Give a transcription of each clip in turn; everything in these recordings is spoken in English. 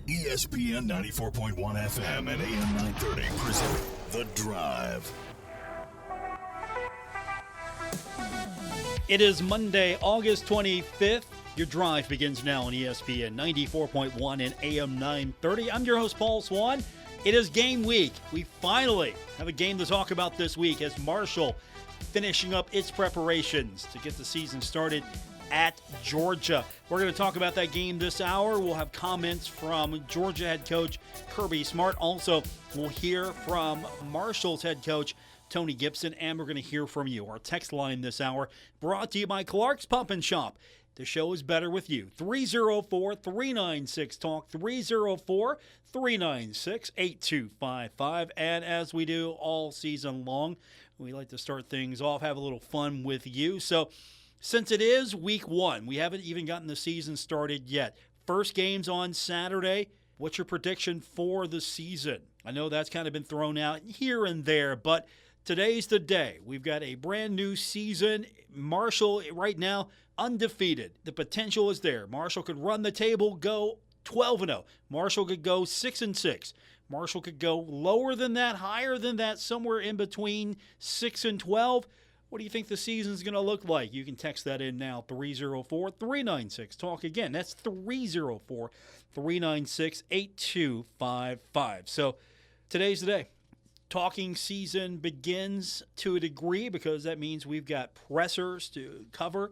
ESPN 94.1 FM and AM 930 present The Drive. It is Monday, August 25th. Your drive begins now on ESPN 94.1 and AM 930. I'm your host, Paul Swann. It is game week. We finally have a game to talk about this week as Marshall finishing up its preparations to get the season started at Georgia. We're going to talk about that game this hour. We'll have comments from Georgia head coach Kirby Smart. Also, we'll hear from Marshall's head coach Tony Gibson, and we're going to hear from you. Our text line this hour brought to you by Clark's Pump and Shop. The show is better with you. 304-396-TALK, 304-396-8255. And as we do all season long, we like to start things off, have a little fun with you. So since it is week one, we haven't even gotten the season started yet. First game's on Saturday. What's your prediction for the season? I know that's kind of been thrown out here and there, but today's the day. We've got a brand new season. Marshall, right now, undefeated. The potential is there. Marshall could run the table, go 12-0. Marshall could go 6-6. Marshall could go lower than that, higher than that, somewhere in between 6-12. What do you think the season's going to look like? You can text that in now, 304-396-TALK. Again, that's 304-396-8255. So today's the day. Talking season begins to a degree because that means we've got pressers to cover.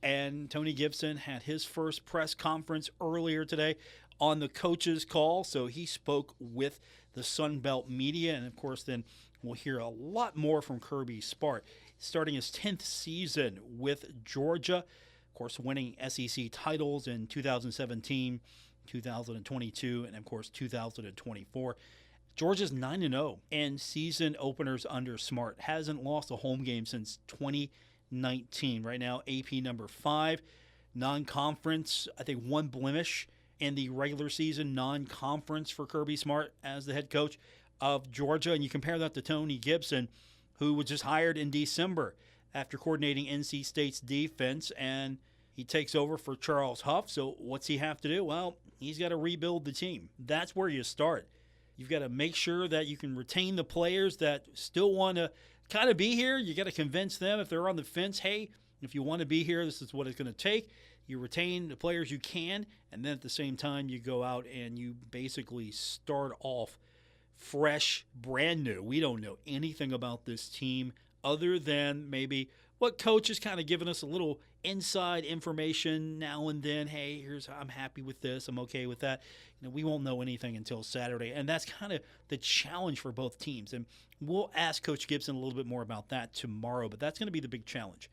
And Tony Gibson had his first press conference earlier today on the coach's call. So he spoke with the Sun Belt media. And, of course, then we'll hear a lot more from Kirby Smart, starting his 10th season with Georgia. Of course, winning SEC titles in 2017, 2022, and, of course, 2024. Georgia's 9-0 in season openers under Smart. Hasn't lost a home game since 2019. Right now, AP number 5. Non-conference, I think one blemish in the regular season non-conference for Kirby Smart as the head coach of Georgia. And you compare that to Tony Gibson, who was just hired in December after coordinating NC State's defense, and he takes over for Charles Huff. So what's he have to do? Well, he's got to rebuild the team. That's where you start. You've got to make sure that you can retain the players that still want to kind of be here. You got to convince them if they're on the fence, hey, if you want to be here, this is what it's going to take. You retain the players you can, and then at the same time, you go out and you basically start off fresh, brand new. We don't know anything about this team other than maybe what coach has kind of given us a little inside information now and then. Hey, here's I'm happy with this. I'm okay with that. We won't know anything until Saturday, and that's kind of the challenge for both teams. And we'll ask Coach Gibson a little bit more about that tomorrow, but that's going to be the big challenge.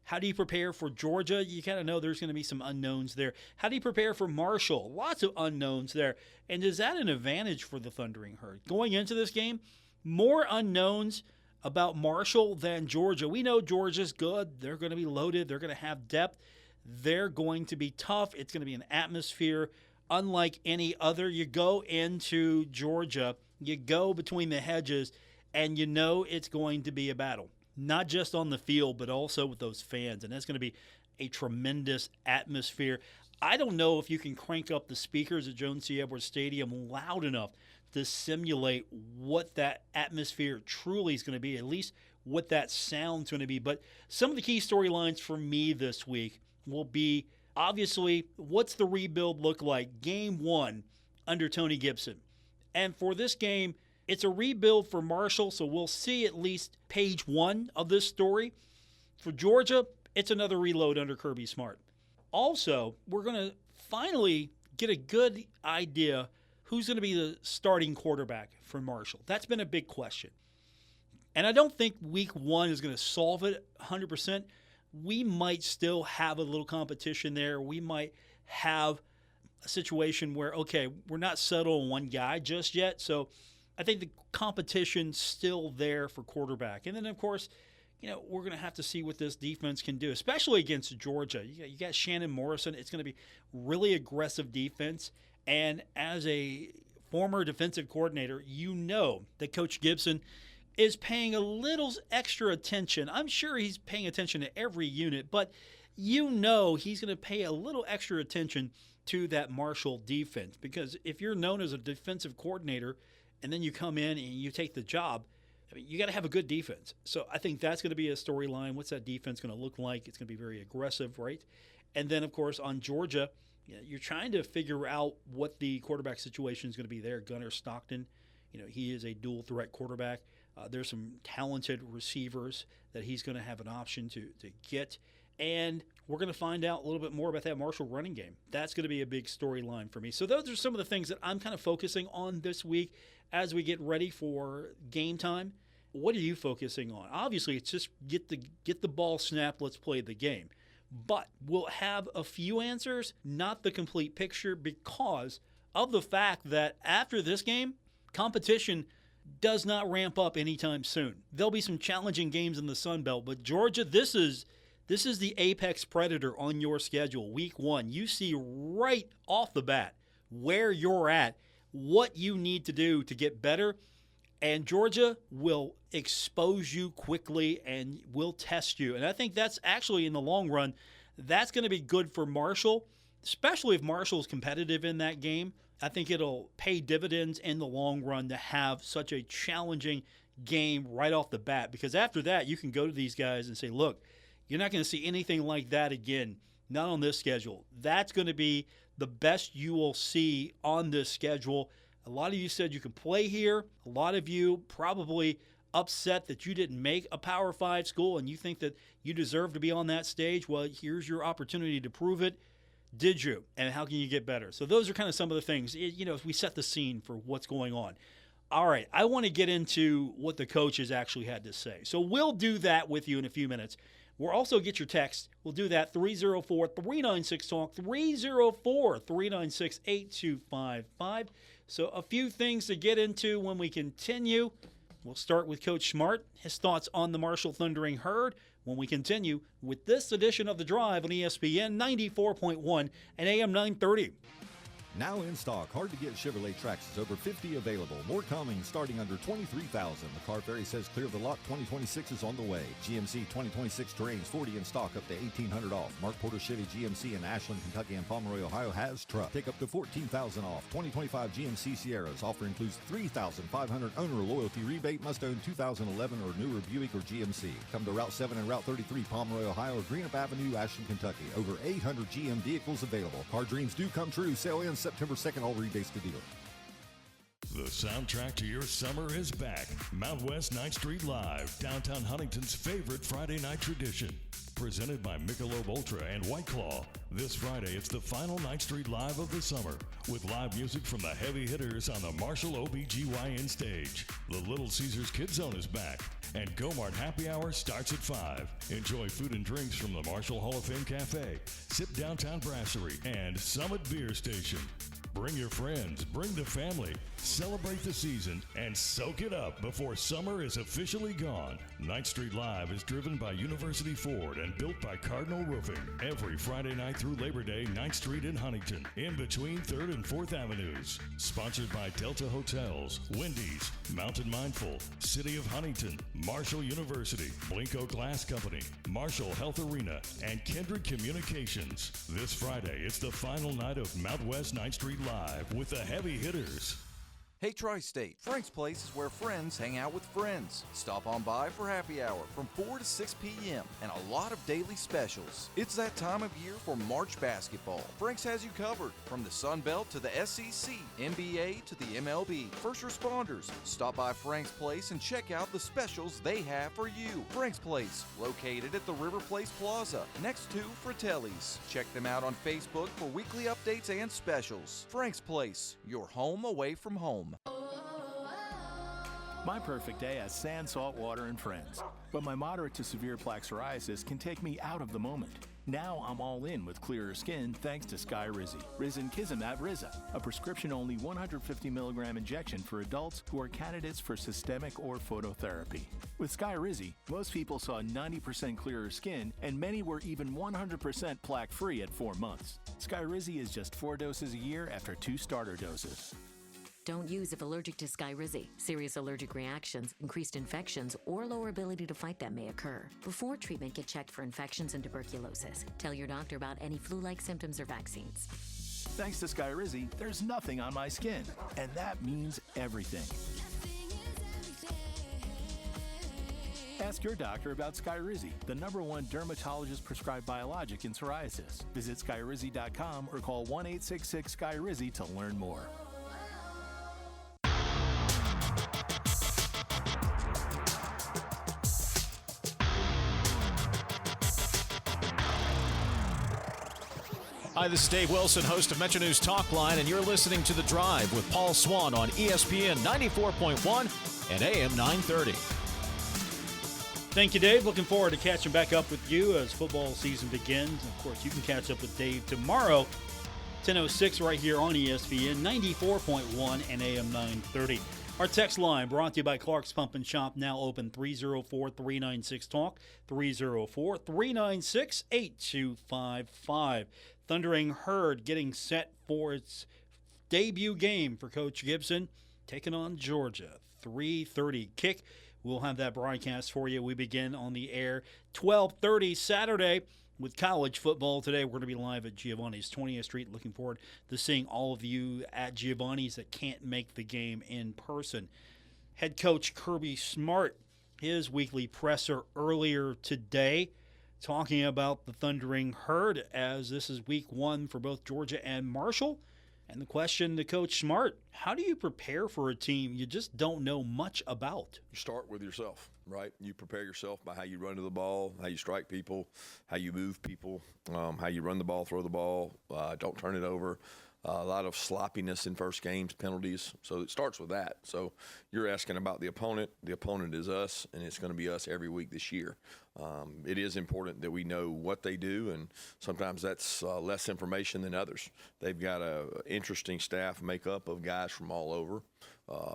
How do you prepare for Georgia? You kind of know there's going to be some unknowns there. How do you prepare for Marshall? Lots of unknowns there. And is that an advantage for the Thundering Herd? Going into this game, more unknowns about Marshall than Georgia. We know Georgia's good. They're going to be loaded. They're going to have depth. They're going to be tough. It's going to be an atmosphere unlike any other. You go into Georgia, you go between the hedges, and you know it's going to be a battle. Not just on the field, but also with those fans. And that's going to be a tremendous atmosphere. I don't know if you can crank up the speakers at Jones C. Edwards Stadium loud enough to simulate what that atmosphere truly is going to be, at least what that sound's going to be. But some of the key storylines for me this week will be, obviously, what's the rebuild look like? Game one under Tony Gibson. And for this game, it's a rebuild for Marshall, so we'll see at least page one of this story. For Georgia, it's another reload under Kirby Smart. Also, we're going to finally get a good idea who's going to be the starting quarterback for Marshall. That's been a big question. And I don't think week one is going to solve it 100%. We might still have a little competition there. We might have a situation where, okay, we're not settled on one guy just yet. So I think the competition's still there for quarterback. And then, of course, we're going to have to see what this defense can do, especially against Georgia. You got Shannon Morrison. It's going to be really aggressive defense. And as a former defensive coordinator, you know that Coach Gibson is paying a little extra attention. I'm sure he's paying attention to every unit, but you know he's going to pay a little extra attention to that Marshall defense. Because if you're known as a defensive coordinator and then you come in and you take the job, I mean, you got to have a good defense. So I think that's going to be a storyline. What's that defense going to look like? It's going to be very aggressive, right? And then, of course, on Georgia, you're trying to figure out what the quarterback situation is going to be there. Gunnar Stockton, he is a dual threat quarterback. There's some talented receivers that he's going to have an option to get. And we're going to find out a little bit more about that Marshall running game. That's going to be a big storyline for me. So those are some of the things that I'm kind of focusing on this week as we get ready for game time. What are you focusing on? Obviously, it's just get the ball snapped, let's play the game. But we'll have a few answers, not the complete picture, because of the fact that after this game, competition does not ramp up anytime soon. There'll be some challenging games in the Sun Belt, but Georgia, this is the apex predator on your schedule. Week 1, you see right off the bat where you're at, what you need to do to get better. And Georgia will expose you quickly and will test you. And I think that's actually, in the long run, that's going to be good for Marshall, especially if Marshall's competitive in that game. I think it'll pay dividends in the long run to have such a challenging game right off the bat. Because after that, you can go to these guys and say, look, you're not going to see anything like that again, not on this schedule. That's going to be the best you will see on this schedule. A lot of you said you can play here. A lot of you probably upset that you didn't make a Power 5 school and you think that you deserve to be on that stage. Well, here's your opportunity to prove it. Did you? And how can you get better? So those are kind of some of the things, we set the scene for what's going on. All right, I want to get into what the coaches actually had to say. So we'll do that with you in a few minutes. We'll also get your text. We'll do that, 304-396-TALK, 304-396-8255. So a few things to get into when we continue. We'll start with Coach Smart, his thoughts on the Marshall Thundering Herd, when we continue with this edition of The Drive on ESPN 94.1 and AM 930. Now in stock, hard-to-get Chevrolet Traxxas, over 50 available. More coming, starting under $23,000. The Car Ferry says clear the lot, 2026 is on the way. GMC 2026 Terrains, 40 in stock, up to $1,800 off. Mark Porter Chevy GMC in Ashland, Kentucky and Pomeroy, Ohio has truck. Take up to $14,000 off. 2025 GMC Sierras. Offer includes $3,500 owner loyalty rebate. Must own 2011 or newer Buick or GMC. Come to Route 7 and Route 33, Pomeroy, Ohio, or Greenup Avenue, Ashland, Kentucky. Over 800 GM vehicles available. Car dreams do come true. Sale ends September 2nd, all rebates to dealer. The soundtrack to your summer is back. Mount West 9th Street Live, downtown Huntington's favorite Friday night tradition. Presented by Michelob Ultra and White Claw. This Friday, it's the final 9th Street Live of the summer, with live music from the heavy hitters on the Marshall OBGYN stage. The Little Caesars Kids Zone is back, and Gomart Happy Hour starts at 5. Enjoy food and drinks from the Marshall Hall of Fame Cafe, Sip Downtown Brasserie, and Summit Beer Station. Bring your friends, bring the family, celebrate the season, and soak it up before summer is officially gone. 9th Street Live is driven by University Ford and built by Cardinal Roofing. Every Friday night through Labor Day, 9th Street in Huntington, in between 3rd and 4th Avenues. Sponsored by Delta Hotels, Wendy's, Mountain Mindful, City of Huntington, Marshall University, Blinko Glass Company, Marshall Health Arena, and Kindred Communications. This Friday, it's the final night of Mount West 9th Street Live with the heavy hitters. Hey Tri-State, Frank's Place is where friends hang out with friends. Stop on by for happy hour from 4 to 6 p.m. and a lot of daily specials. It's that time of year for March basketball. Frank's has you covered from the Sun Belt to the SEC, NBA to the MLB. First responders, stop by Frank's Place and check out the specials they have for you. Frank's Place, located at the River Place Plaza, next to Fratelli's. Check them out on Facebook for weekly updates and specials. Frank's Place, your home away from home. My perfect day has sand, salt water, and friends. But my moderate to severe plaque psoriasis can take me out of the moment. Now I'm all in with clearer skin thanks to Skyrizi. Risankizumab Riza, a prescription-only 150 milligram injection for adults who are candidates for systemic or phototherapy. With Skyrizi, most people saw 90% clearer skin, and many were even 100% plaque-free at 4 months. Skyrizi is just 4 doses a year after 2 starter doses. Don't use if allergic to Skyrizi. Serious allergic reactions, increased infections, or lower ability to fight them may occur. Before treatment, get checked for infections and tuberculosis. Tell your doctor about any flu-like symptoms or vaccines. Thanks to Skyrizi, there's nothing on my skin, and that means everything. Ask your doctor about Skyrizi, the #1 dermatologist-prescribed biologic in psoriasis. Visit Skyrizi.com or call 1-866-SKYRIZI to learn more. Hi, this is Dave Wilson, host of Metro News Talk Line, and you're listening to The Drive with Paul Swann on ESPN 94.1 and AM 930. Thank you, Dave. Looking forward to catching back up with you as football season begins. And of course, you can catch up with Dave tomorrow, 10:06, right here on ESPN 94.1 and AM 930. Our text line brought to you by Clark's Pump and Shop, now open 304-396-TALK, 304-396-8255. Thundering Herd getting set for its debut game for Coach Gibson, taking on Georgia. 3:30 kick. We'll have that broadcast for you. We begin on the air 12:30 Saturday with college football today. We're going to be live at Giovanni's 20th Street. Looking forward to seeing all of you at Giovanni's that can't make the game in person. Head coach Kirby Smart, his weekly presser earlier today, talking about the Thundering Herd as this is week 1 for both Georgia and Marshall. And the question to Coach Smart, how do you prepare for a team you just don't know much about? You start with yourself, right? You prepare yourself by how you run to the ball, how you strike people, how you move people, how you run the ball, throw the ball, don't turn it over. A lot of sloppiness in first games, penalties. So it starts with that. So you're asking about the opponent. The opponent is us, and it's going to be us every week this year. It is important that we know what they do, and sometimes that's less information than others. They've got an interesting staff makeup of guys from all over.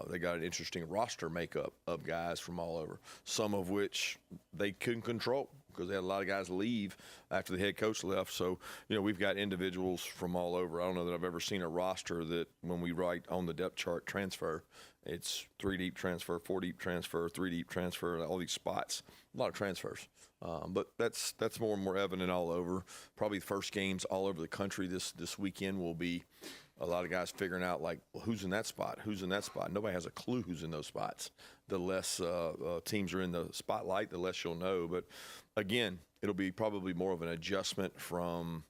They got an interesting roster makeup of guys from all over, some of which they couldn't control because they had a lot of guys leave after the head coach left. So, we've got individuals from all over. I don't know that I've ever seen a roster that when we write on the depth chart transfer, it's 3-deep transfer, 4-deep transfer, 3-deep transfer, all these spots. A lot of transfers. But that's more and more evident all over. Probably the first games all over the country this weekend will be a lot of guys figuring out, like, well, who's in that spot? Who's in that spot? Nobody has a clue who's in those spots. The less teams are in the spotlight, the less you'll know. But, again, it'll be probably more of an adjustment from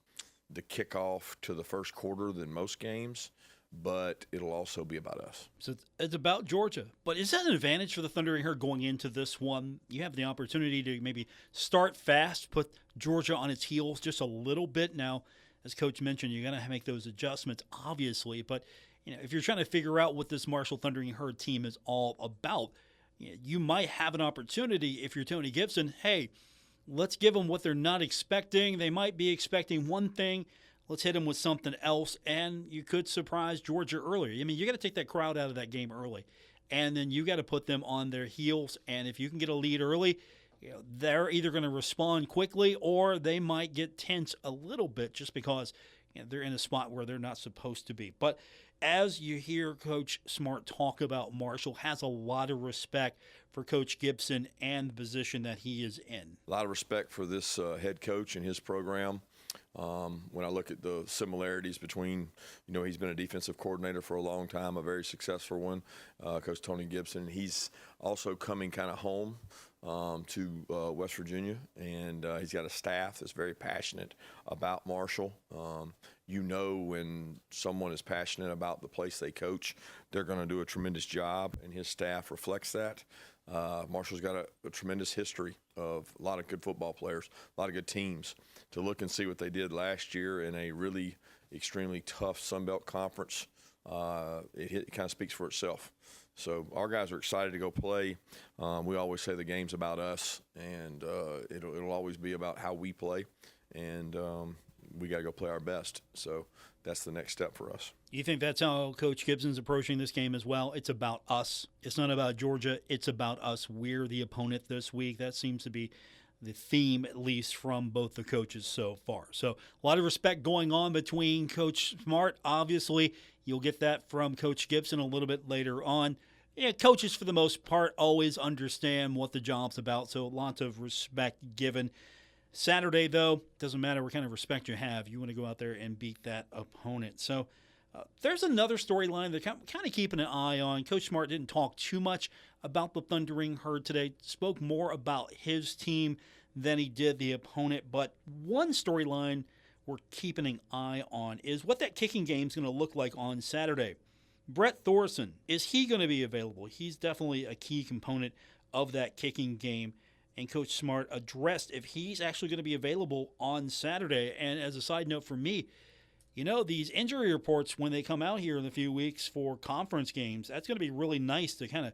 the kickoff to the first quarter than most games. But it'll also be about us. So it's about Georgia. But is that an advantage for the Thundering Herd going into this one? You have the opportunity to maybe start fast, put Georgia on its heels just a little bit. Now, as Coach mentioned, you're going to make those adjustments, obviously. But if you're trying to figure out what this Marshall Thundering Herd team is all about, you might have an opportunity if you're Tony Gibson. Hey, let's give them what they're not expecting. They might be expecting one thing. Let's hit them with something else, and you could surprise Georgia earlier. I mean, you got to take that crowd out of that game early, and then you got to put them on their heels. And if you can get a lead early, they're either going to respond quickly or they might get tense a little bit just because they're in a spot where they're not supposed to be. But as you hear Coach Smart talk about Marshall, has a lot of respect for Coach Gibson and the position that he is in. A lot of respect for this head coach and his program. When I look at the similarities between, he's been a defensive coordinator for a long time, a very successful one, Coach Tony Gibson. He's also coming kind of home to West Virginia, and he's got a staff that's very passionate about Marshall. When someone is passionate about the place they coach, they're going to do a tremendous job, and his staff reflects that. Marshall's got a tremendous history of a lot of good football players, a lot of good teams. To look and see what they did last year in a really extremely tough Sun Belt conference, it kind of speaks for itself. So our guys are excited to go play. We always say the game's about us, and it'll always be about how we play, and we got to go play our best. So that's the next step for us. You think that's how Coach Gibson's approaching this game as well? It's about us. It's not about Georgia. It's about us. We're the opponent this week. That seems to be the theme, at least from both the coaches so far. So a lot of respect going on between Coach Smart. Obviously, you'll get that from Coach Gibson a little bit later on. Coaches, for the most part, always understand what the job's about, so lots of respect given. Saturday, though, doesn't matter what kind of respect you have. You want to go out there and beat that opponent. So there's another storyline that I'm kind of keeping an eye on. Coach Smart didn't talk too much about the Thundering Herd today, spoke more about his team than he did the opponent. But one storyline we're keeping an eye on is what that kicking game is going to look like on Saturday. Brett Thorson, is he going to be available? He's definitely a key component of that kicking game. And Coach Smart addressed if he's actually going to be available on Saturday. And as a side note for me, these injury reports, when they come out here in a few weeks for conference games, that's going to be really nice to kind of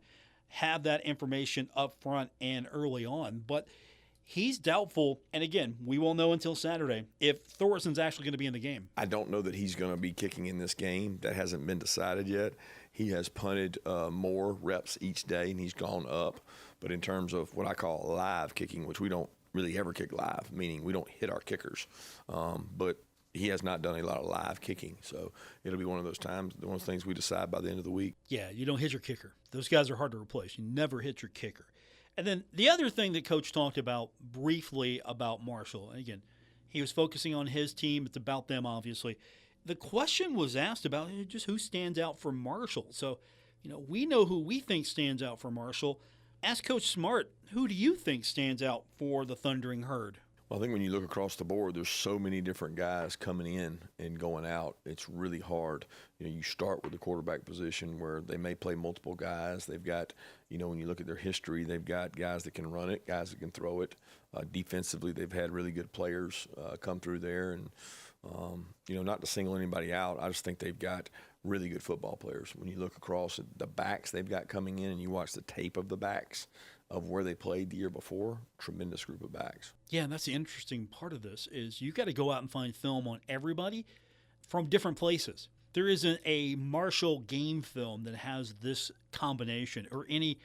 have that information up front and early on. But he's doubtful, and again, we won't know until Saturday if Thorson's actually going to be in the game. I don't know that he's going to be kicking in this game. That hasn't been decided yet. He has punted more reps each day, and he's gone up. But in terms of what I call live kicking, which we don't really ever kick live, meaning we don't hit our kickers, but he has not done a lot of live kicking. So it'll be one of those times, one of those things we decide by the end of the week. Yeah, you don't hit your kicker. Those guys are hard to replace. You never hit your kicker. And then the other thing that Coach talked about briefly about Marshall, and again, he was focusing on his team. It's about them, obviously. The question was asked about just who stands out for Marshall. So, we know who we think stands out for Marshall. Ask Coach Smart, who do you think stands out for the Thundering Herd? Well, I think when you look across the board, there's so many different guys coming in and going out. It's really hard. You start with the quarterback position where they may play multiple guys. They've got, when you look at their history, they've got guys that can run it, guys that can throw it. Defensively, they've had really good players come through there. And, not to single anybody out, I just think they've got really good football players. When you look across at the backs they've got coming in and you watch the tape of the backs of where they played the year before, tremendous group of backs. Yeah, and that's the interesting part of this is you got to go out and find film on everybody from different places. There isn't a Marshall game film that has this combination or any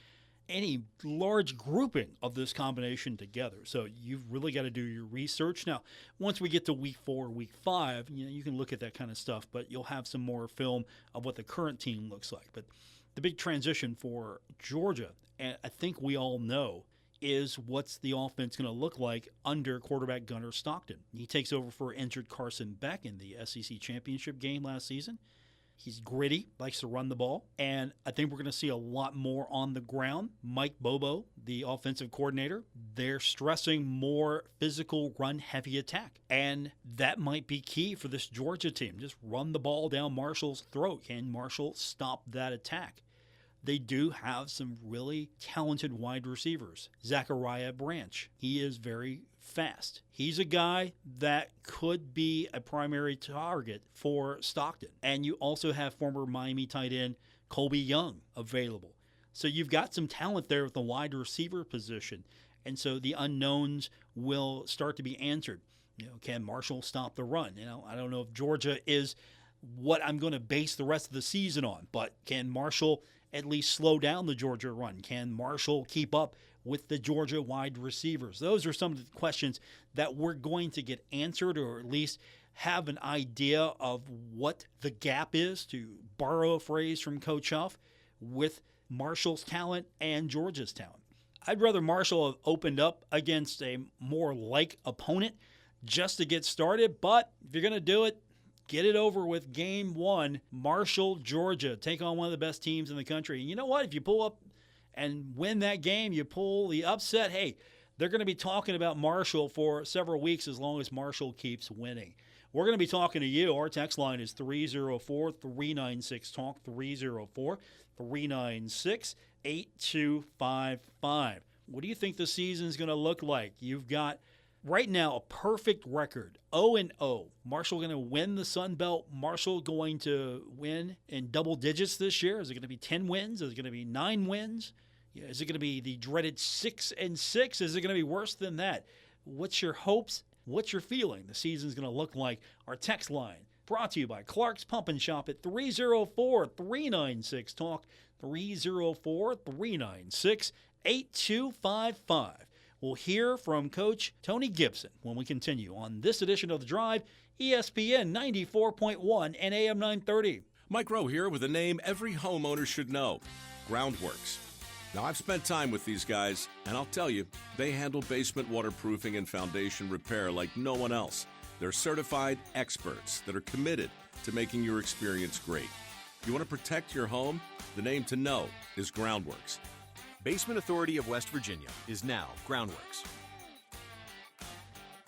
large grouping of this combination together. So you've really got to do your research. Now, once we get to week 4, week 5, you can look at that kind of stuff, but you'll have some more film of what the current team looks like. But the big transition for Georgia, and I think we all know, is what's the offense going to look like under quarterback Gunnar Stockton. He takes over for injured Carson Beck in the SEC championship game last season. He's gritty, likes to run the ball, and I think we're going to see a lot more on the ground. Mike Bobo, the offensive coordinator, they're stressing more physical run-heavy attack, and that might be key for this Georgia team. Just run the ball down Marshall's throat. Can Marshall stop that attack? They do have some really talented wide receivers. Zachariah Branch, he is very fast. He's a guy that could be a primary target for Stockton. And you also have former Miami tight end Colby Young available. So you've got some talent there with the wide receiver position. And so the unknowns will start to be answered. Can Marshall stop the run? I don't know if Georgia is what I'm going to base the rest of the season on, but can Marshall at least slow down the Georgia run? Can Marshall keep up with the Georgia wide receivers? Those are some of the questions that we're going to get answered, or at least have an idea of what the gap is, to borrow a phrase from Coach Huff, with Marshall's talent and Georgia's talent. I'd rather Marshall have opened up against a more like opponent just to get started, but if you're going to do it, get it over with game 1, Marshall, Georgia. Take on one of the best teams in the country. And you know what? If you pull up and win that game, you pull the upset, hey, they're going to be talking about Marshall for several weeks as long as Marshall keeps winning. We're going to be talking to you. Our text line is 304-396-TALK, 304-396-8255. What do you think the season's going to look like? You've got right now a perfect record, 0-0. Marshall going to win the Sun Belt. Marshall going to win in double digits this year. Is it going to be 10 wins? Is it going to be 9 wins? Is it going to be the dreaded 6-6? Is it going to be worse than that? What's your hopes? What's your feeling the season's going to look like? Our text line brought to you by Clark's Pump and Shop at 304-396-TALK, 304-396-8255. We'll hear from Coach Tony Gibson when we continue on this edition of The Drive, ESPN 94.1 and AM 930. Mike Rowe here with a name every homeowner should know, Groundworks. Now, I've spent time with these guys, and I'll tell you, they handle basement waterproofing and foundation repair like no one else. They're certified experts that are committed to making your experience great. You want to protect your home? The name to know is Groundworks. Basement Authority of West Virginia is now Groundworks.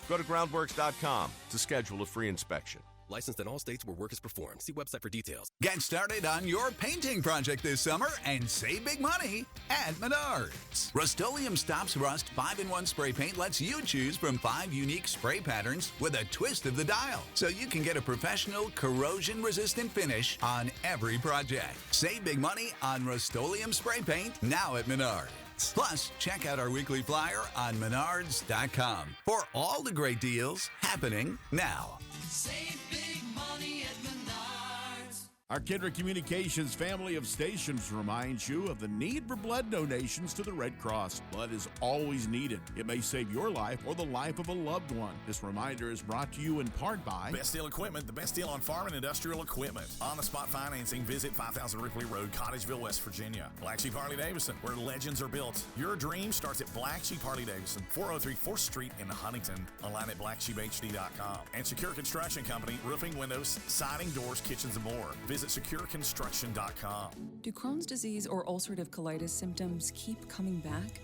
Go to groundworks.com to schedule a free inspection. Licensed in all states where work is performed. See website for details. Get started on your painting project this summer and save big money at Menards. Rust-Oleum Stops Rust 5-in-1 spray paint lets you choose from 5 unique spray patterns with a twist of the dial, so you can get a professional, corrosion-resistant finish on every project. Save big money on Rust-Oleum spray paint now at Menards. Plus, check out our weekly flyer on menards.com for all the great deals happening now. Save big money at Menards. Our Kindred Communications family of stations reminds you of the need for blood donations to the Red Cross. Blood is always needed. It may save your life or the life of a loved one. This reminder is brought to you in part by Best Deal Equipment, the best deal on farm and industrial equipment. On-the-spot financing, visit 5000 Ripley Road, Cottageville, West Virginia. Black Sheep Harley-Davidson, where legends are built. Your dream starts at Black Sheep Harley-Davidson, 403 4th Street in Huntington. Online at blacksheephd.com. And Secure Construction Company, roofing, windows, siding, doors, kitchens, and more. Visit secureconstruction.com. Do Crohn's disease or ulcerative colitis symptoms keep coming back?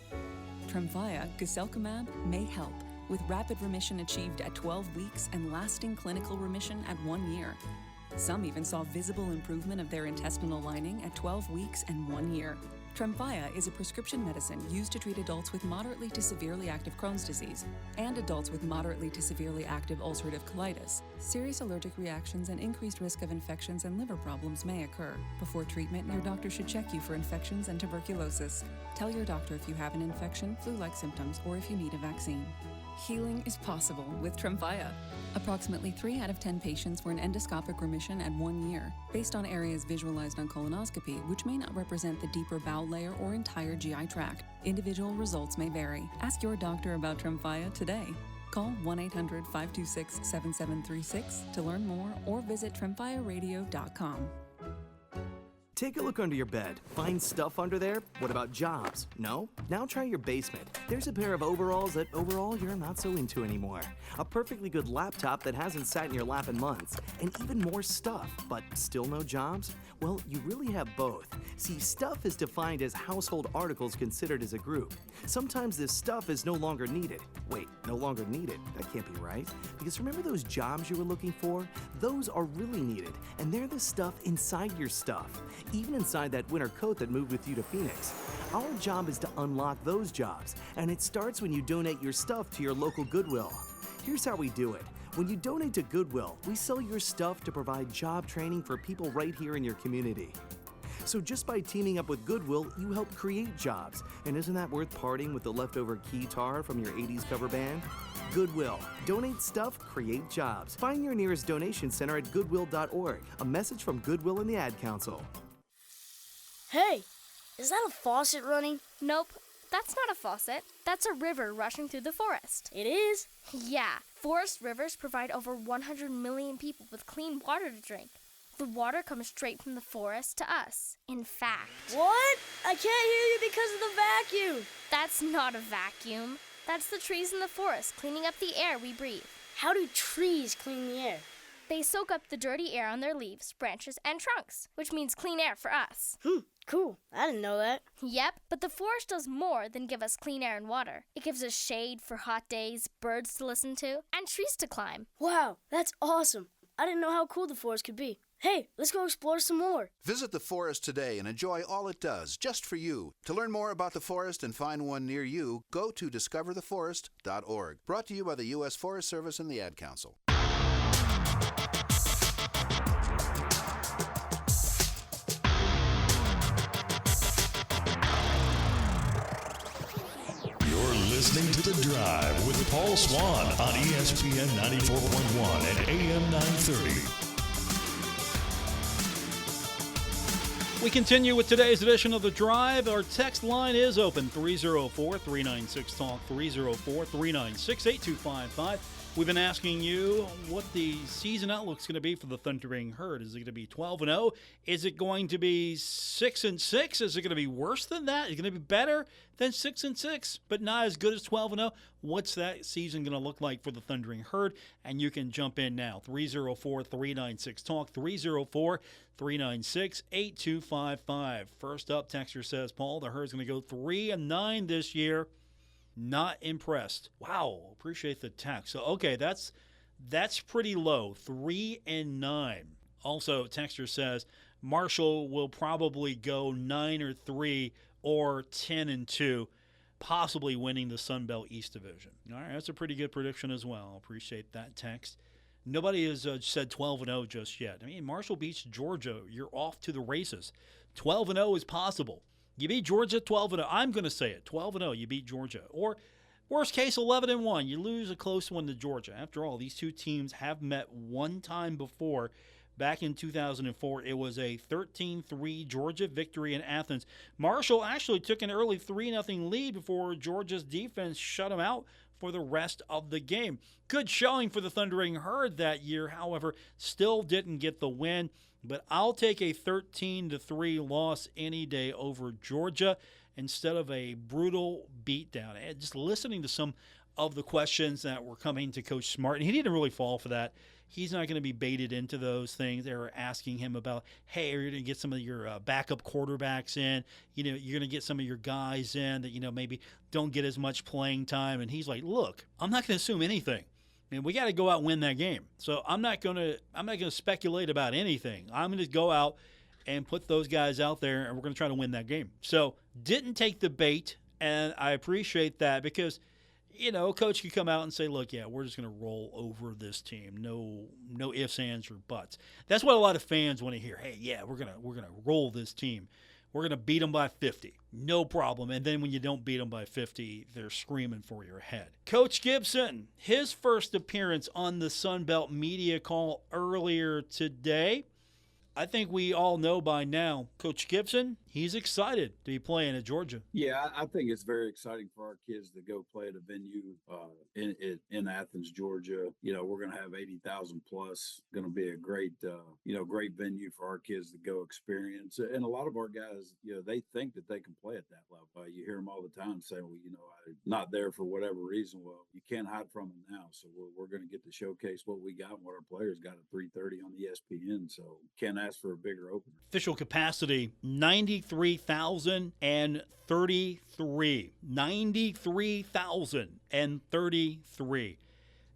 Tremfya, guselkumab, may help, with rapid remission achieved at 12 weeks and lasting clinical remission at 1 year. Some even saw visible improvement of their intestinal lining at 12 weeks and 1 year. Tremfya is a prescription medicine used to treat adults with moderately to severely active Crohn's disease and adults with moderately to severely active ulcerative colitis. Serious allergic reactions and increased risk of infections and liver problems may occur. Before treatment, your doctor should check you for infections and tuberculosis. Tell your doctor if you have an infection, flu-like symptoms, or if you need a vaccine. Healing is possible with Tremfya. Approximately 3 out of 10 patients were in endoscopic remission at 1 year, based on areas visualized on colonoscopy, which may not represent the deeper bowel layer or entire GI tract. Individual results may vary. Ask your doctor about Tremfya today. Call 1-800-526-7736 to learn more or visit tremfyaradio.com. Take a look under your bed. Find stuff under there? What about jobs? No? Now try your basement. There's a pair of overalls that overall you're not so into anymore. A perfectly good laptop that hasn't sat in your lap in months. And even more stuff, but still no jobs? Well, you really have both. See, stuff is defined as household articles considered as a group. Sometimes this stuff is no longer needed. Wait, no longer needed? That can't be right. Because remember those jobs you were looking for? Those are really needed, and they're the stuff inside your stuff. Even inside that winter coat that moved with you to Phoenix. Our job is to unlock those jobs, and it starts when you donate your stuff to your local Goodwill. Here's how we do it. When you donate to Goodwill, we sell your stuff to provide job training for people right here in your community. So just by teaming up with Goodwill, you help create jobs. And isn't that worth parting with the leftover guitar from your 80s cover band? Goodwill. Donate stuff, create jobs. Find your nearest donation center at goodwill.org. A message from Goodwill and the Ad Council. Hey, is that a faucet running? Nope, that's not a faucet. That's a river rushing through the forest. It is? Yeah, forest rivers provide over 100 million people with clean water to drink. The water comes straight from the forest to us. In fact... What? I can't hear you because of the vacuum. That's not a vacuum. That's the trees in the forest cleaning up the air we breathe. How do trees clean the air? They soak up the dirty air on their leaves, branches, and trunks, which means clean air for us. Cool. I didn't know that. Yep, but the forest does more than give us clean air and water. It gives us shade for hot days, birds to listen to, and trees to climb. Wow, that's awesome. I didn't know how cool the forest could be. Hey, let's go explore some more. Visit the forest today and enjoy all it does, just for you. To learn more about the forest and find one near you, go to discovertheforest.org. Brought to you by the U.S. Forest Service and the Ad Council. Listening to The Drive with Paul Swann on ESPN 94.1 and AM 930. We continue with today's edition of The Drive. Our text line is open, 304-396-TALK, 304-396-8255. We've been asking you what the season outlook's going to be for the Thundering Herd. Is it going to be 12-0? Is it going to be 6-6? Is it going to be worse than that? Is it going to be better than 6-6, but not as good as 12-0? What's that season going to look like for the Thundering Herd? And you can jump in now. 304-396-TALK, 304-396-8255. First up, texter says, Paul, the Herd's going to go 3-9 this year. Not impressed. Wow, appreciate the text. So, okay, that's pretty low. 3-9. Also, texter says Marshall will probably go 9-3 or 10-2, possibly winning the Sun Belt East Division. All right, that's a pretty good prediction as well. Appreciate that text. Nobody has said 12-0 just yet. I mean, Marshall beats Georgia. You're off to the races. 12-0 is possible. You beat Georgia 12-0. I'm going to say it. 12-0, you beat Georgia. Or worst case, 11-1. You lose a close one to Georgia. After all, these two teams have met one time before. Back in 2004, it was a 13-3 Georgia victory in Athens. Marshall actually took an early 3-0 lead before Georgia's defense shut them out for the rest of the game. Good showing for the Thundering Herd that year, however, still didn't get the win. But I'll take a 13-3 loss any day over Georgia instead of a brutal beatdown. And just listening to some of the questions that were coming to Coach Smart, and he didn't really fall for that. He's not going to be baited into those things. They were asking him about, hey, are you going to get some of your backup quarterbacks in? You know, you're going to get some of your guys in that, you know, maybe don't get as much playing time. And he's like, look, I'm not going to assume anything. And we got to go out and win that game. So I'm not going to speculate about anything. I'm going to go out and put those guys out there, and we're going to try to win that game. So didn't take the bait, and I appreciate that because, you know, coach could come out and say, look, yeah, we're just going to roll over this team. No ifs, ands, or buts. That's what a lot of fans want to hear. Hey, yeah, we're gonna roll this team. We're going to beat them by 50. No problem. And then when you don't beat them by 50, they're screaming for your head. Coach Gibson, his first appearance on the Sun Belt media call earlier today. I think we all know by now, Coach Gibson, he's excited to be playing at Georgia. Yeah, I think it's very exciting for our kids to go play at a venue in Athens, Georgia. You know, we're going to have 80,000 plus. Going to be a great, great venue for our kids to go experience. And a lot of our guys, you know, they think that they can play at that level. You hear them all the time saying, well, you know, I'm not there for whatever reason. Well, you can't hide from them now. So we're going to get to showcase what we got and what our players got at 3:30 on ESPN. So can't ask for a bigger opener. Official capacity, 93,033. 93,033.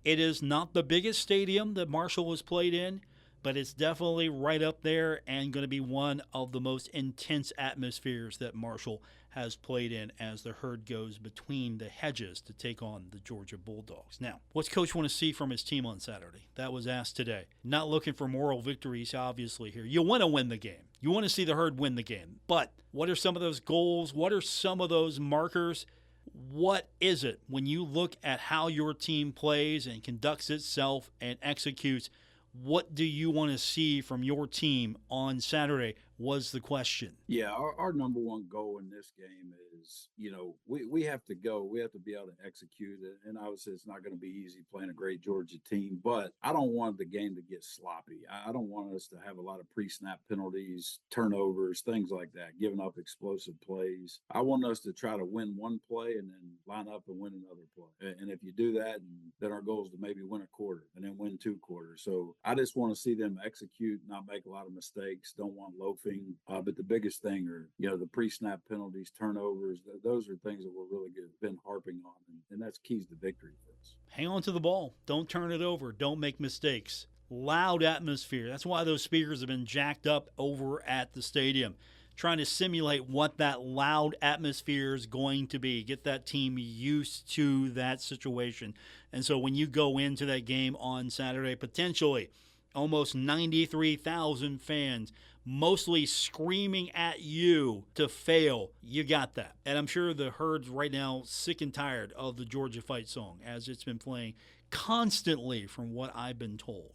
It is not the biggest stadium that Marshall has played in, but it's definitely right up there and going to be one of the most intense atmospheres that Marshall has played in as the Herd goes between the hedges to take on the Georgia Bulldogs. Now, what's Coach want to see from his team on Saturday? That was asked today. Not looking for moral victories, obviously, here. You want to win the game. You want to see the Herd win the game. But what are some of those goals? What are some of those markers? What is it when you look at how your team plays and conducts itself and executes? What do you want to see from your team on Saturday was the question. Yeah, our number one goal in this game is, you know, we have to go. We have to be able to execute it. And obviously it's not going to be easy playing a great Georgia team, but I don't want the game to get sloppy. I don't want us to have a lot of pre-snap penalties, turnovers, things like that, giving up explosive plays. I want us to try to win one play and then line up and win another play. And if you do that, then our goal is to maybe win a quarter and then win 2 quarters. So I just want to see them execute, not make a lot of mistakes, don't want loafing. But the biggest thing are, you know, the pre-snap penalties, turnovers. Those are things that we're really good, been harping on, and that's keys to victory for us. Hang on to the ball. Don't turn it over. Don't make mistakes. Loud atmosphere. That's why those speakers have been jacked up over at the stadium, trying to simulate what that loud atmosphere is going to be, get that team used to that situation. And so when you go into that game on Saturday, potentially almost 93,000 fans, mostly screaming at you to fail, you got that. And I'm sure the Herd's right now sick and tired of the Georgia Fight song, as it's been playing constantly from what I've been told.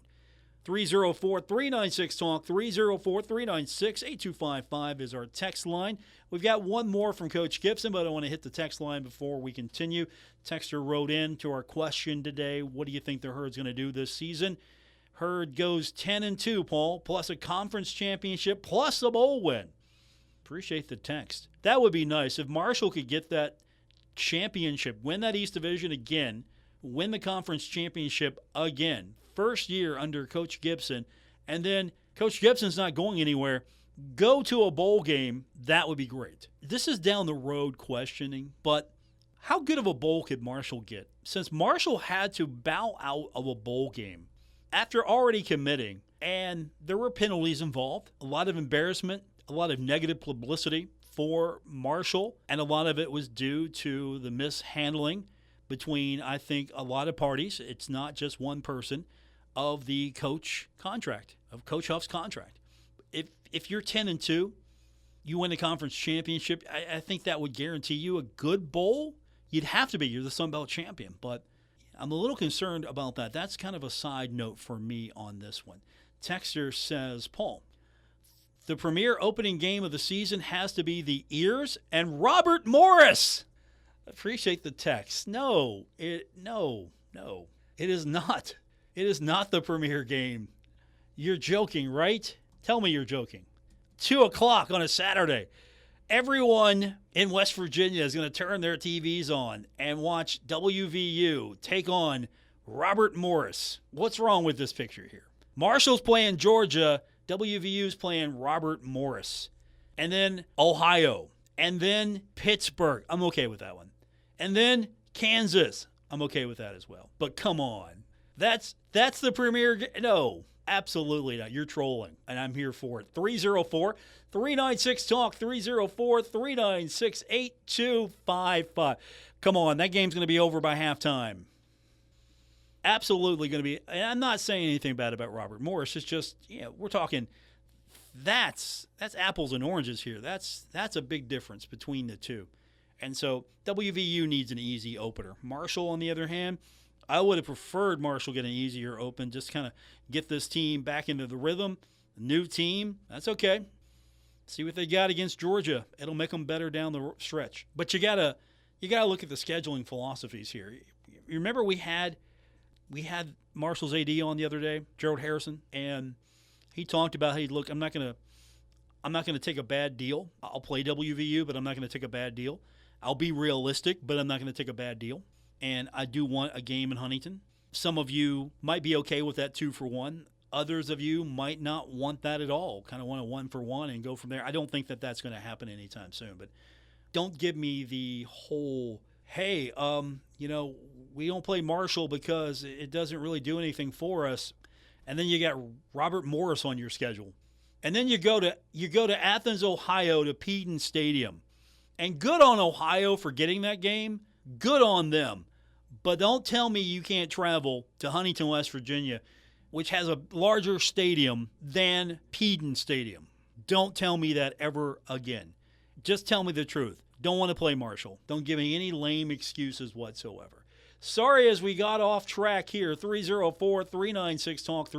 304-396-TALK, 304-396-8255 is our text line. We've got one more from Coach Gibson, but I want to hit the text line before we continue. Texter wrote in to our question today, what do you think the Herd's going to do this season? Herd goes 10-2, Paul, plus a conference championship, plus a bowl win. Appreciate the text. That would be nice if Marshall could get that championship, win that East Division again, win the conference championship again. First year under Coach Gibson, and then Coach Gibson's not going anywhere. Go to a bowl game. That would be great. This is down the road questioning, but how good of a bowl could Marshall get? Since Marshall had to bow out of a bowl game after already committing, and there were penalties involved, a lot of embarrassment, a lot of negative publicity for Marshall, and a lot of it was due to the mishandling between, I think, a lot of parties. It's not just one person. Of the coach contract, of Coach Huff's contract. If you're 10-2, you win the conference championship, I think that would guarantee you a good bowl. You'd have to be. You're the Sun Belt champion. But I'm a little concerned about that. That's kind of a side note for me on this one. Texter says, Paul, the premier opening game of the season has to be the Ears and Robert Morris. Appreciate the text. No. It is not. It is not the premier game. You're joking, right? Tell me you're joking. 2 o'clock on a Saturday. Everyone in West Virginia is going to turn their TVs on and watch WVU take on Robert Morris. What's wrong with this picture here? Marshall's playing Georgia. WVU's playing Robert Morris. And then Ohio. And then Pittsburgh. I'm okay with that one. And then Kansas. I'm okay with that as well. But come on. That's the premier. No, absolutely not. You're trolling, and I'm here for it. 304-396-TALK, 304-396-8255. Come on, that game's going to be over by halftime. Absolutely going to be. And I'm not saying anything bad about Robert Morris. It's just, we're talking. That's apples and oranges here. That's a big difference between the two. And so WVU needs an easy opener. Marshall, on the other hand, I would have preferred Marshall get an easier open, just kind of get this team back into the rhythm. New team, that's okay. See what they got against Georgia. It'll make them better down the stretch. But you gotta look at the scheduling philosophies here. You remember we had Marshall's AD on the other day, Gerald Harrison, and he talked about, hey, look, I'm not gonna take a bad deal. I'll play WVU, but I'm not gonna take a bad deal. I'll be realistic, but I'm not gonna take a bad deal. And I do want a game in Huntington. Some of you might be okay with that 2-for-1. Others of you might not want that at all, kind of want a 1-for-1 and go from there. I don't think that that's going to happen anytime soon. But don't give me the whole, hey, we don't play Marshall because it doesn't really do anything for us. And then you got Robert Morris on your schedule. And then you go to Athens, Ohio, to Peden Stadium. And good on Ohio for getting that game. Good on them. But don't tell me you can't travel to Huntington, West Virginia, which has a larger stadium than Peden Stadium. Don't tell me that ever again. Just tell me the truth. Don't want to play Marshall. Don't give me any lame excuses whatsoever. Sorry as we got off track here. 304-396-TALK,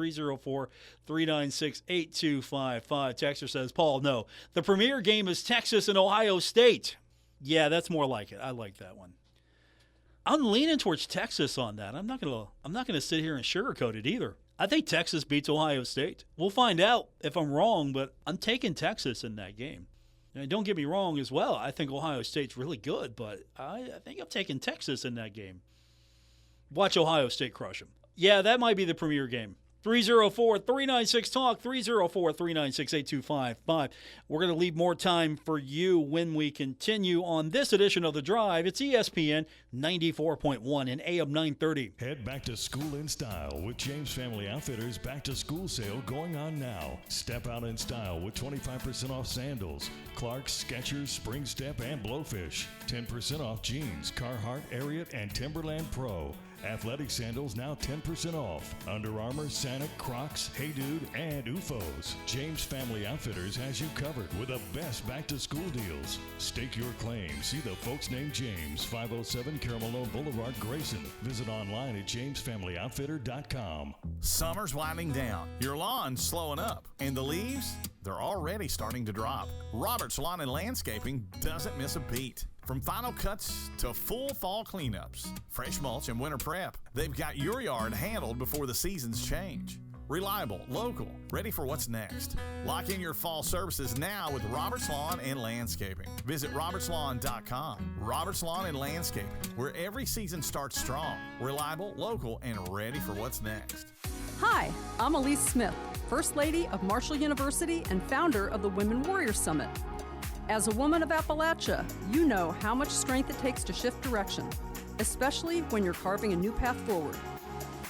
304-396-8255. Texter says, Paul, no. The premier game is Texas and Ohio State. Yeah, that's more like it. I like that one. I'm leaning towards Texas on that. I'm not gonna sit here and sugarcoat it either. I think Texas beats Ohio State. We'll find out if I'm wrong, but I'm taking Texas in that game. And don't get me wrong as well. I think Ohio State's really good, but I think I'm taking Texas in that game. Watch Ohio State crush them. Yeah, that might be the premier game. 304-396-TALK, 304-396-8255. We're going to leave more time for you when we continue on this edition of The Drive. It's ESPN 94.1 and AM 930. Head back to school in style with James Family Outfitters Back to School Sale going on now. Step out in style with 25% off sandals, Clark's, Skechers, Spring Step, and Blowfish. 10% off jeans, Carhartt, Ariat, and Timberland Pro. Athletic sandals now 10% off. Under Armour, Sanic, Crocs, Hey Dude, and UFOs. James Family Outfitters has you covered with the best back-to-school deals. Stake your claim. See the folks named James, 507 Carmel Boulevard, Grayson. Visit online at jamesfamilyoutfitter.com. Summer's winding down. Your lawn's slowing up. And the leaves, they're already starting to drop. Robert's Lawn and Landscaping doesn't miss a beat. From final cuts to full fall cleanups, fresh mulch and winter prep, they've got your yard handled before the seasons change. Reliable, local, ready for what's next. Lock in your fall services now with Robert's Lawn and Landscaping. Visit robertslawn.com. Robert's Lawn and Landscaping, where every season starts strong, reliable, local, and ready for what's next. Hi, I'm Elise Smith, First Lady of Marshall University and founder of the Women Warrior Summit. As a woman of Appalachia, you know how much strength it takes to shift direction, especially when you're carving a new path forward.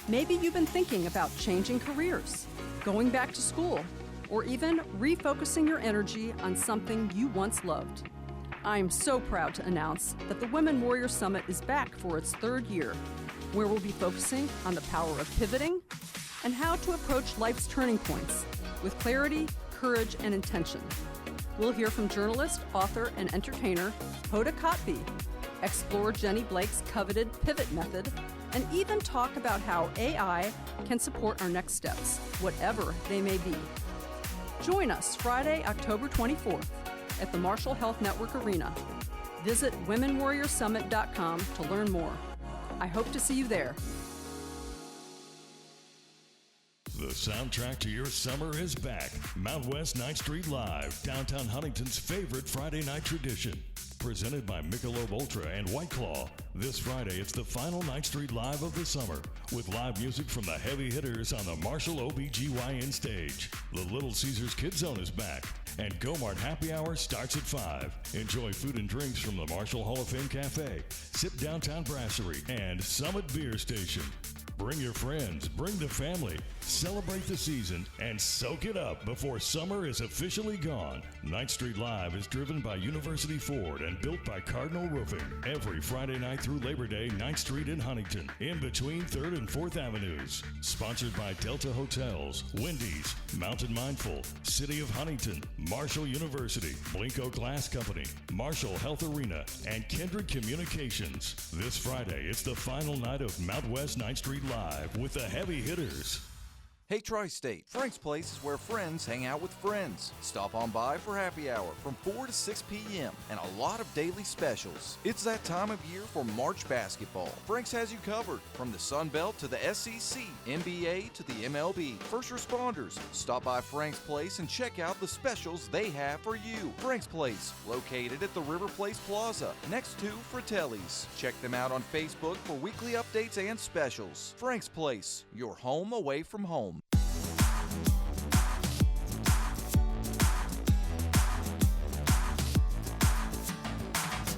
Maybe you've been thinking about changing careers, going back to school, or even refocusing your energy on something you once loved. I am so proud to announce that the Women Warrior Summit is back for its third year, where we'll be focusing on the power of pivoting and how to approach life's turning points with clarity, courage, and intention. We'll hear from journalist, author, and entertainer Hoda Kotb, explore Jenny Blake's coveted pivot method, and even talk about how AI can support our next steps, whatever they may be. Join us Friday, October 24th at the Marshall Health Network Arena. Visit womenwarriorsummit.com to learn more. I hope to see you there. The soundtrack to your summer is back. Mount West 9th Street Live, downtown Huntington's favorite Friday night tradition. Presented by Michelob Ultra and White Claw. This Friday, it's the final 9th Street Live of the summer, with live music from the heavy hitters on the Marshall OBGYN stage. The Little Caesars Kids Zone is back, and Go-Mart Happy Hour starts at 5. Enjoy food and drinks from the Marshall Hall of Fame Cafe, Sip Downtown Brasserie, and Summit Beer Station. Bring your friends, bring the family, celebrate the season, and soak it up before summer is officially gone. 9th Street Live is driven by University Ford and built by Cardinal Roofing. Every Friday night through Labor Day, 9th Street in Huntington, in between 3rd and 4th Avenues. Sponsored by Delta Hotels, Wendy's, Mountain Mindful, City of Huntington, Marshall University, Blinko Glass Company, Marshall Health Arena, and Kindred Communications. This Friday, it's the final night of Mount West 9th Street Live with the heavy hitters. Hey Tri-State, Frank's Place is where friends hang out with friends. Stop on by for happy hour from 4 to 6 p.m. and a lot of daily specials. It's that time of year for March basketball. Frank's has you covered from the Sun Belt to the SEC, NBA to the MLB. First responders, stop by Frank's Place and check out the specials they have for you. Frank's Place, located at the River Place Plaza, next to Fratelli's. Check them out on Facebook for weekly updates and specials. Frank's Place, your home away from home.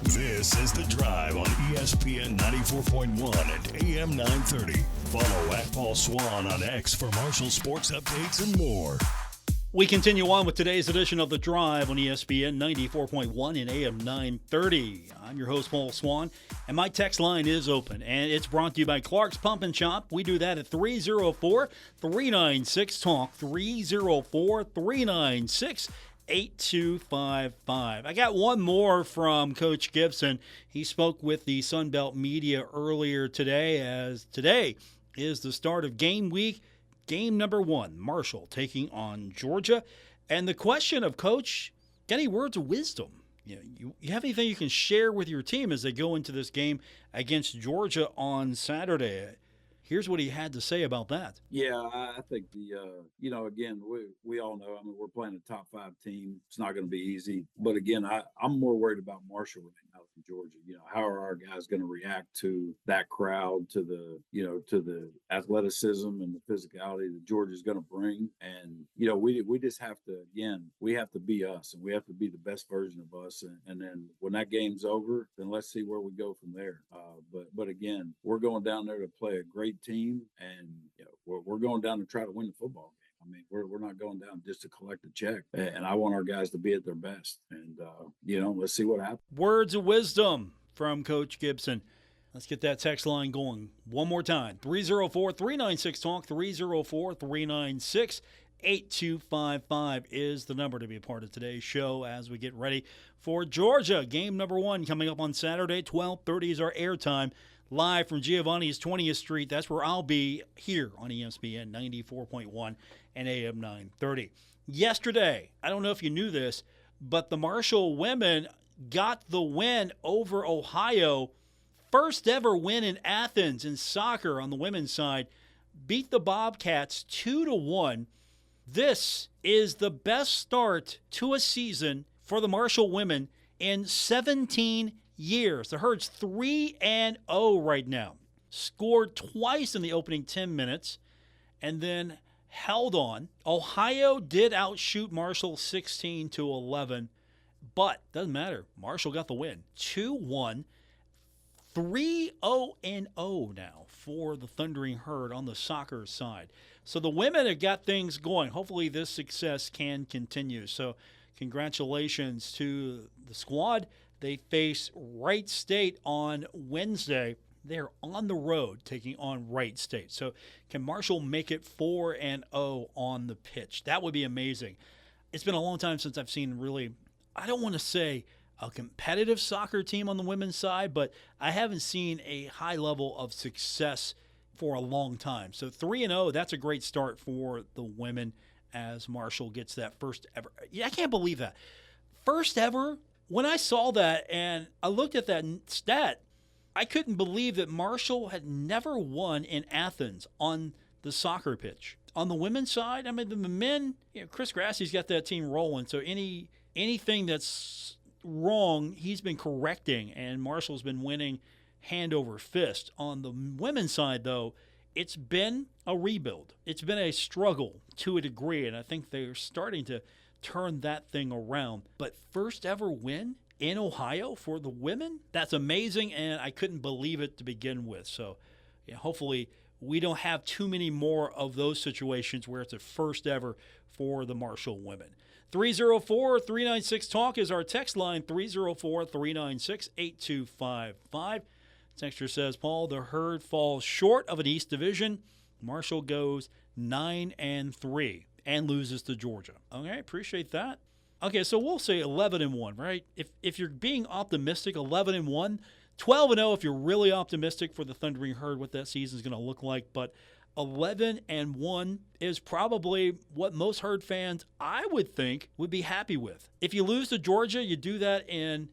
This is The Drive on ESPN 94.1 and AM 930. Follow at Paul Swann on X for Marshall sports updates and more. We continue on with today's edition of The Drive on ESPN 94.1 and AM 930. I'm your host, Paul Swann, and my text line is open, and it's brought to you by Clark's Pump and Shop. We do that at 304-396-TALK, 304-396-8255. I got one more from Coach Gibson. He spoke with the Sun Belt media earlier today, as today is the start of game week. Game number 1, Marshall taking on Georgia. And the question of, Coach, got any words of wisdom? You have anything you can share with your team as they go into this game against Georgia on Saturday? Here's what he had to say about that. Yeah, I think again, we all know, we're playing a top 5 team. It's not going to be easy. But again, I'm more worried about Marshall right now than Georgia. How are our guys going to react to that crowd, to the athleticism and the physicality that Georgia's going to bring? And, we just have to, we have to be us, and we have to be the best version of us. And then when that game's over, then let's see where we go from there. But again, we're going down there to play a great team, and we're going down to try to win the football game. We're not going down just to collect a check, and I want our guys to be at their best. And let's see what happens. Words of wisdom from Coach Gibson. Let's get that text line going one more time. 304-396-TALK, 304-396-8255 is the number to be a part of today's show as we get ready for Georgia. Game number 1 coming up on Saturday. 12:30 is our airtime. Live from Giovanni's 20th Street. That's where I'll be here on ESPN 94.1 and AM 930. Yesterday, I don't know if you knew this, but the Marshall women got the win over Ohio. First ever win in Athens in soccer on the women's side. Beat the Bobcats 2-1. This is the best start to a season for the Marshall women in 17 years. The Herd's 3-0 right now. Scored twice in the opening 10 minutes and then held on. Ohio did outshoot Marshall 16-11, but doesn't matter. Marshall got the win. 2-1. 3-0 now for the Thundering Herd on the soccer side. So the women have got things going. Hopefully this success can continue. So congratulations to the squad. They face Wright State on Wednesday. They're on the road taking on Wright State. So can Marshall make it 4-0 on the pitch? That would be amazing. It's been a long time since I've seen really, I don't want to say a competitive soccer team on the women's side, but I haven't seen a high level of success for a long time. So 3-0, that's a great start for the women as Marshall gets that first ever. Yeah, I can't believe that. First ever, when I saw that and I looked at that stat, I couldn't believe that Marshall had never won in Athens on the soccer pitch. On the women's side, I mean, the men, Chris Grassie's got that team rolling, so anything that's wrong, he's been correcting, and Marshall's been winning hand over fist. On the women's side, though, it's been a rebuild. It's been a struggle to a degree, and I think they're starting to turn that thing around. But first ever win in Ohio for the women, that's amazing, and I couldn't believe it to begin with. So hopefully we don't have too many more of those situations where it's a first ever for the Marshall women. 304-396-TALK is our text line, 304-396-8255. Texter says, Paul, the Herd falls short of an East Division. Marshall goes 9-3 and loses to Georgia. Okay, appreciate that. Okay, so we'll say 11-1, right? If you're being optimistic, 11-1, 12-0 if you're really optimistic for the Thundering Herd, what that season is going to look like. But 11-1 is probably what most Herd fans, I would think, would be happy with. If you lose to Georgia, you do that in,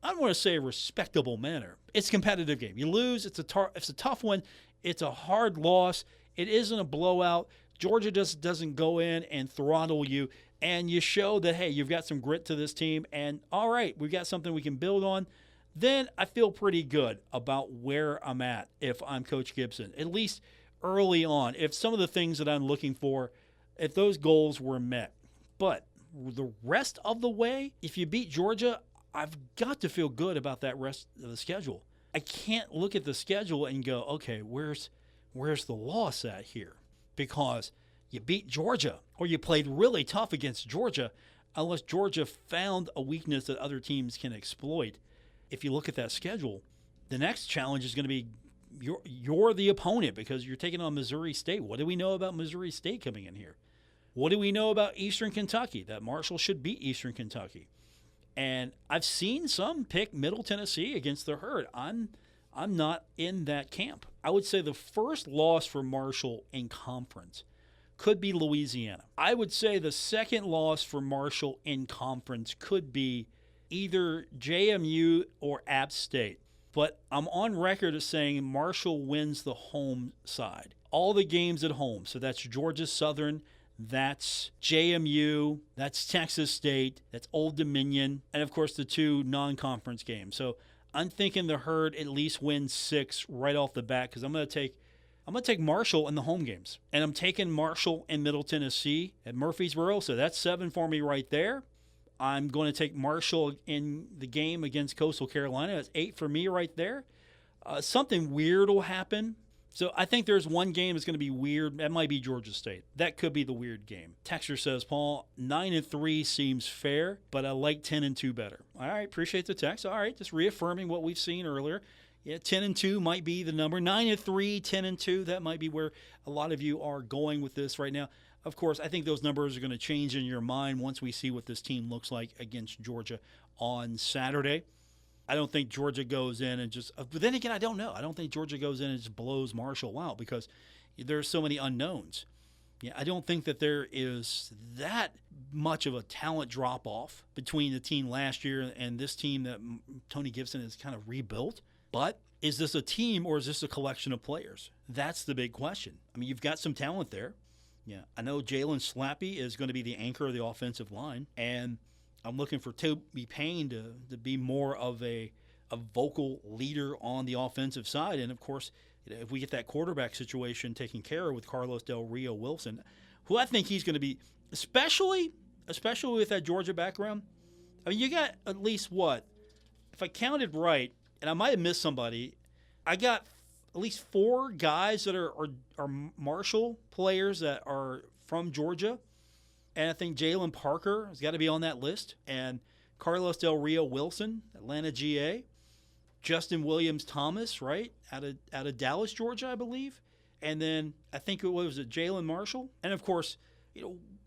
I don't want to say a respectable manner. It's a competitive game. You lose, it's a tough one. It's a hard loss. It isn't a blowout. Georgia just doesn't go in and throttle you, and you show that, hey, you've got some grit to this team, and all right, we've got something we can build on. Then I feel pretty good about where I'm at if I'm Coach Gibson, at least early on, if some of the things that I'm looking for, if those goals were met. But the rest of the way, if you beat Georgia, I've got to feel good about that rest of the schedule. I can't look at the schedule and go, okay, where's the loss at here? Because you beat Georgia or you played really tough against Georgia, unless Georgia found a weakness that other teams can exploit. If you look at that schedule, the next challenge is going to be you're the opponent because you're taking on Missouri State. What do we know about Missouri State coming in here? What do we know about Eastern Kentucky? That Marshall should beat Eastern Kentucky. And I've seen some pick Middle Tennessee against the Herd. I'm not in that camp. I would say the first loss for Marshall in conference could be Louisiana. I would say the second loss for Marshall in conference could be either JMU or App State. But I'm on record as saying Marshall wins the home side. All the games at home. So that's Georgia Southern, that's JMU, that's Texas State, that's Old Dominion, and of course the two non-conference games. So I'm thinking the Herd at least wins 6 right off the bat because I'm going to take Marshall in the home games. And I'm taking Marshall in Middle Tennessee at Murfreesboro, so that's 7 for me right there. I'm going to take Marshall in the game against Coastal Carolina. That's 8 for me right there. Something weird will happen So I think there's one game that's going to be weird. That might be Georgia State. That could be the weird game. Texter says, Paul, 9-3 seems fair, but I like 10-2 better. All right, appreciate the text. All right, just reaffirming what we've seen earlier. Yeah, 10-2 might be the number. 9-3, 10-2, that might be where a lot of you are going with this right now. Of course, I think those numbers are going to change in your mind once we see what this team looks like against Georgia on Saturday. I don't think Georgia goes in and just – but then again, I don't know. I don't think Georgia goes in and just blows Marshall out because there's so many unknowns. Yeah, I don't think that there is that much of a talent drop-off between the team last year and this team that Tony Gibson has kind of rebuilt. But is this a team or is this a collection of players? That's the big question. I mean, you've got some talent there. Yeah, I know Jalen Slappy is going to be the anchor of the offensive line, and I'm looking for Toby Payne to be more of a vocal leader on the offensive side. And, of course, if we get that quarterback situation taken care of with Carlos Del Rio Wilson, who I think he's going to be, especially with that Georgia background. I mean, you got at least what? If I counted right, and I might have missed somebody, I got at least 4 guys that are Marshall players that are from Georgia. And I think Jalen Parker has got to be on that list. And Carlos Del Rio Wilson, Atlanta GA. Justin Williams-Thomas, right, out of Dallas, Georgia, I believe. And then I think it was Jalen Marshall. And, of course,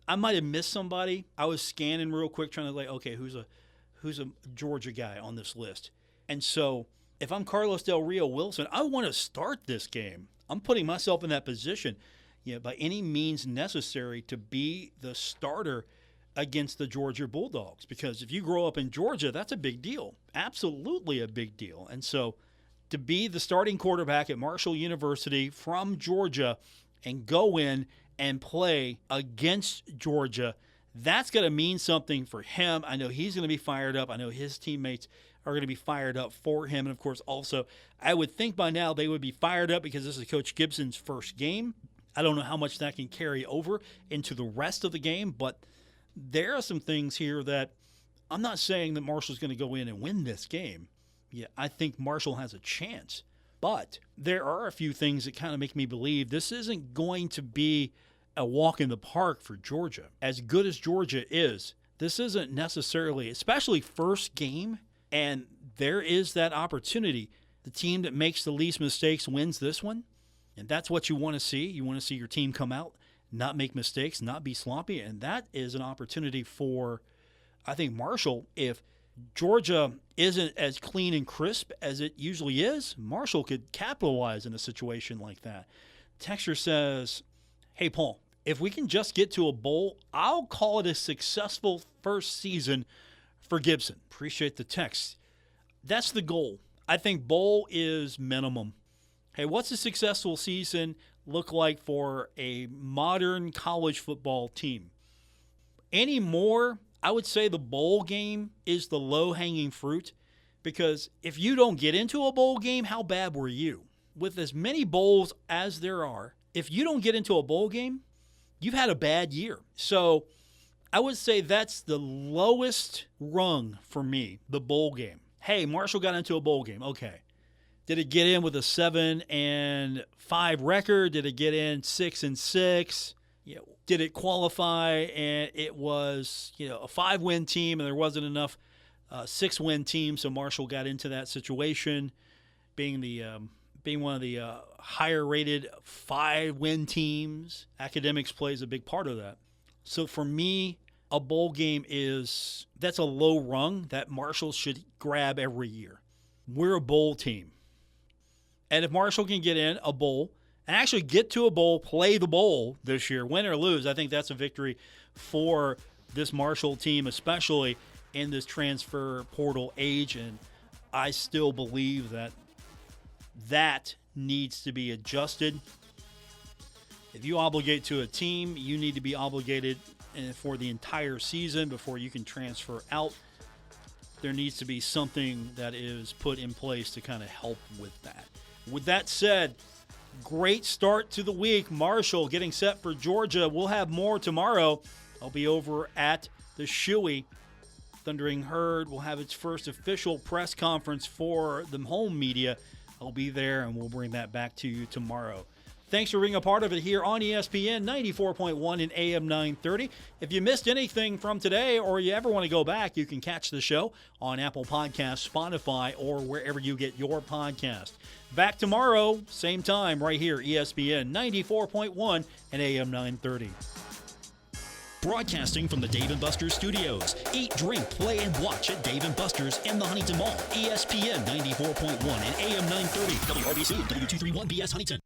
I might have missed somebody. I was scanning real quick trying to okay, who's a Georgia guy on this list. And so if I'm Carlos Del Rio Wilson, I want to start this game. I'm putting myself in that position, by any means necessary to be the starter against the Georgia Bulldogs. Because if you grow up in Georgia, that's a big deal. Absolutely a big deal. And so to be the starting quarterback at Marshall University from Georgia and go in and play against Georgia, that's going to mean something for him. I know he's going to be fired up. I know his teammates are going to be fired up for him. And, of course, also, I would think by now they would be fired up because this is Coach Gibson's first game. I don't know how much that can carry over into the rest of the game, but there are some things here that I'm not saying that Marshall's going to go in and win this game. Yeah, I think Marshall has a chance. But there are a few things that kind of make me believe this isn't going to be a walk in the park for Georgia. As good as Georgia is, this isn't necessarily, especially first game, and there is that opportunity. The team that makes the least mistakes wins this one, and that's what you want to see. You want to see your team come out, not make mistakes, not be sloppy, and that is an opportunity for, I think, Marshall. If Georgia isn't as clean and crisp as it usually is, Marshall could capitalize in a situation like that. Texture says, hey, Paul, if we can just get to a bowl, I'll call it a successful first season for Gibson. Appreciate the text. That's the goal. I think bowl is minimum. Hey, what's a successful season look like for a modern college football team? Anymore, I would say the bowl game is the low-hanging fruit, because if you don't get into a bowl game, how bad were you? With as many bowls as there are, if you don't get into a bowl game, you've had a bad year. So I would say that's the lowest rung for me, the bowl game. Hey, Marshall got into a bowl game. Okay. Did it get in with a 7-5 record? Did it get in 6-6? Did it qualify and it was, a 5-win team and there wasn't enough 6-win team, so Marshall got into that situation, being one of the higher-rated 5-win teams. Academics plays a big part of that. So for me, a bowl game that's a low rung that Marshall should grab every year. We're a bowl team. And if Marshall can get in a bowl and actually get to a bowl, play the bowl this year, win or lose, I think that's a victory for this Marshall team, especially in this transfer portal age. And I still believe that needs to be adjusted. If you obligate to a team, you need to be obligated for the entire season before you can transfer out. There needs to be something that is put in place to kind of help with that. With that said, great start to the week. Marshall getting set for Georgia. We'll have more tomorrow. I'll be over at the Shoey. Thundering Herd will have its first official press conference for the home media I'll be there, and we'll bring that back to you tomorrow. Thanks for being a part of it here on ESPN 94.1 and AM 930. If you missed anything from today or you ever want to go back, you can catch the show on Apple Podcasts, Spotify, or wherever you get your podcast. Back tomorrow, same time, right here, ESPN 94.1 and AM 930. Broadcasting from the Dave & Buster's studios. Eat, drink, play, and watch at Dave & Buster's in the Huntington Mall. ESPN 94.1 and AM 930. WRBC, W231BS Huntington.